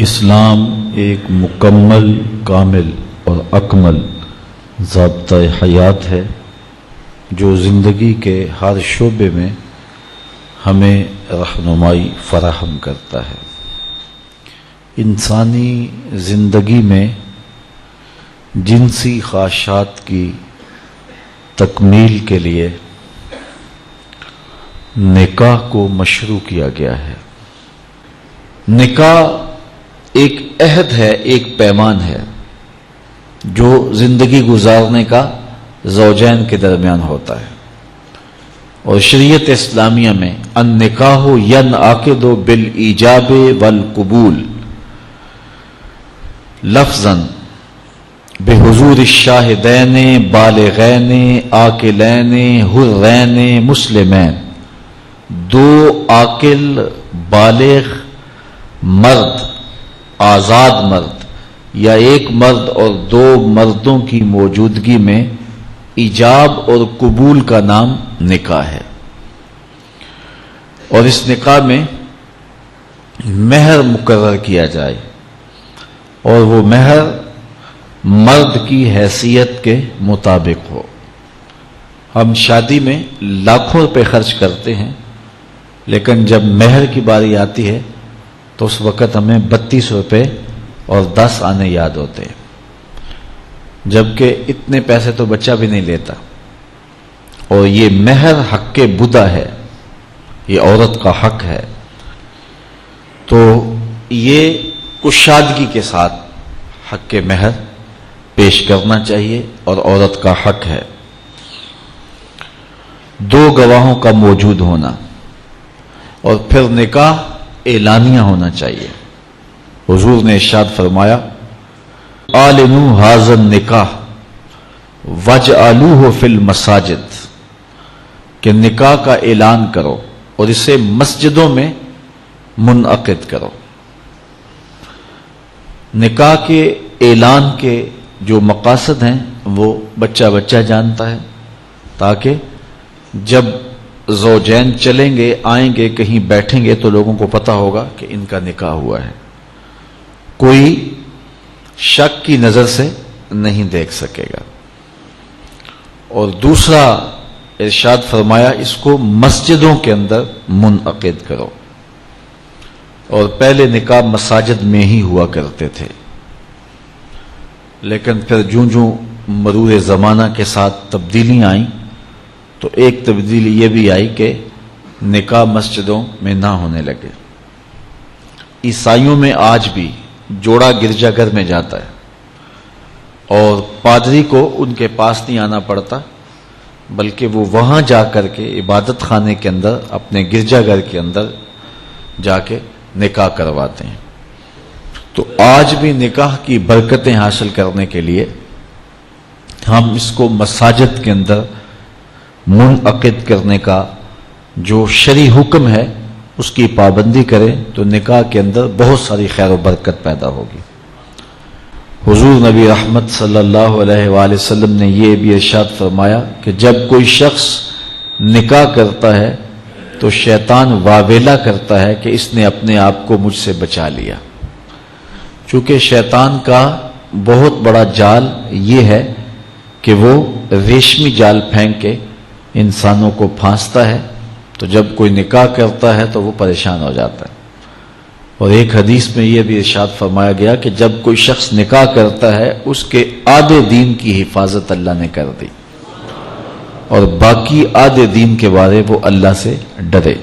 اسلام ایک مکمل، کامل اور اکمل ضابطۂ حیات ہے جو زندگی کے ہر شعبے میں ہمیں رہنمائی فراہم کرتا ہے۔ انسانی زندگی میں جنسی خواہشات کی تکمیل کے لیے نکاح کو مشروع کیا گیا ہے۔ نکاح ایک عہد ہے، ایک پیمان ہے جو زندگی گزارنے کا زوجین کے درمیان ہوتا ہے، اور شریعت اسلامیہ میں النکاح ینعقد بالایجاب والقبول لفظاً بحضور الشاہدین بالغین عاقلین حرین مسلمین، دو عاقل بالغ مرد، آزاد مرد یا ایک مرد اور دو مردوں کی موجودگی میں ایجاب اور قبول کا نام نکاح ہے۔ اور اس نکاح میں مہر مقرر کیا جائے، اور وہ مہر مرد کی حیثیت کے مطابق ہو۔ ہم شادی میں لاکھوں روپے خرچ کرتے ہیں، لیکن جب مہر کی باری آتی ہے تو اس وقت ہمیں 32 روپے اور 10 آنے یاد ہوتے ہیں، جبکہ اتنے پیسے تو بچہ بھی نہیں لیتا۔ اور یہ مہر حق بدا ہے، یہ عورت کا حق ہے، تو یہ کشادگی کے ساتھ حق مہر پیش کرنا چاہیے، اور عورت کا حق ہے۔ دو گواہوں کا موجود ہونا، اور پھر نکاح اعلانیہ ہونا چاہیے۔ حضور نے ارشاد فرمایا اعلنوا ھذا النکاح واجعلوہ فی المساجد، کہ نکاح کا اعلان کرو اور اسے مسجدوں میں منعقد کرو۔ نکاح کے اعلان کے جو مقاصد ہیں وہ بچہ بچہ جانتا ہے، تاکہ جب زوجین چلیں گے، آئیں گے، کہیں بیٹھیں گے تو لوگوں کو پتہ ہوگا کہ ان کا نکاح ہوا ہے، کوئی شک کی نظر سے نہیں دیکھ سکے گا۔ اور دوسرا ارشاد فرمایا اس کو مسجدوں کے اندر منعقد کرو، اور پہلے نکاح مساجد میں ہی ہوا کرتے تھے، لیکن پھر جوں مرور زمانہ کے ساتھ تبدیلیاں آئیں تو ایک تبدیلی یہ بھی آئی کہ نکاح مسجدوں میں نہ ہونے لگے۔ عیسائیوں میں آج بھی جوڑا گرجا گھر میں جاتا ہے، اور پادری کو ان کے پاس نہیں آنا پڑتا، بلکہ وہ وہاں جا کر کے عبادت خانے کے اندر، اپنے گرجا گھر کے اندر جا کے نکاح کرواتے ہیں۔ تو آج بھی نکاح کی برکتیں حاصل کرنے کے لیے ہم اس کو مساجد کے اندر منعقد کرنے کا جو شرعی حکم ہے اس کی پابندی کریں تو نکاح کے اندر بہت ساری خیر و برکت پیدا ہوگی۔ حضور نبی رحمت صلی اللہ علیہ وآلہ وسلم نے یہ بھی ارشاد فرمایا کہ جب کوئی شخص نکاح کرتا ہے تو شیطان واویلا کرتا ہے کہ اس نے اپنے آپ کو مجھ سے بچا لیا۔ چونکہ شیطان کا بہت بڑا جال یہ ہے کہ وہ ریشمی جال پھینک کے انسانوں کو پھانستا ہے، تو جب کوئی نکاح کرتا ہے تو وہ پریشان ہو جاتا ہے۔ اور ایک حدیث میں یہ بھی ارشاد فرمایا گیا کہ جب کوئی شخص نکاح کرتا ہے اس کے آدھے دین کی حفاظت اللہ نے کر دی، اور باقی آدھے دین کے بارے وہ اللہ سے ڈرے۔